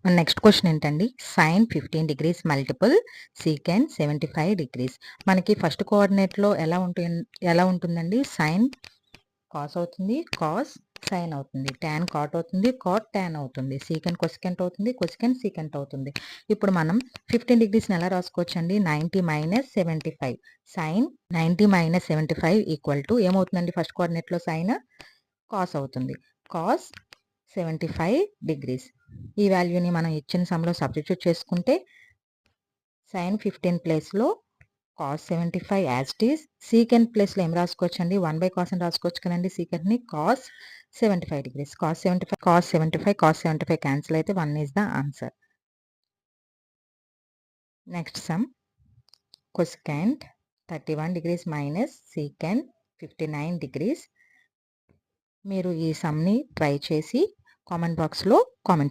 Next question ఏంటండి, sine 15 degrees multiple secant 75 degrees. మనకి first కోఆర్డినేట్లో ఎలా ఉంటుందండి, సైన్ కాస్ అవుతుంది, కాస్ సైన్ అవుతుంది, tan కాట్ అవుతుంది, కాట్ tan అవుతుంది, సీకెండ్ కొసికెంట్ అవుతుంది, కొసికెంట్ సీకెంట్ అవుతుంది. ఇప్పుడు మనం 15 డిగ్రీస్ని ఎలా రాసుకోవచ్చండి, 90 - 75. సైన్ 90 - 75 ఈక్వల్ టు ఏమవుతుందండి, ఫస్ట్ కోఆర్డినేట్లో సైన్ కాస్ అవుతుంది, కాస్ 75 డిగ్రీస్. ఈ వాల్యూని మనం ఇచ్చిన సమ్లో సబ్స్టిట్యూట్ చేసుకుంటే సైన్ 15 ప్లేస్లో cos 75 as it is. Secant ప్లేస్లో ఏం రాసుకోవచ్చండి, 1/cos అని రాసుకోవచ్చు కదండి. సీకెంట్ని కాస్ 75 డిగ్రీస్. కాస్ 75 క్యాన్సిల్ అయితే 1 is the answer. Next some, cosecant 31 degrees minus secant 59 degrees. మీరు ఈ సమ్ని ట్రై చేసి కామెంట్ బాక్స్లో కామెంట్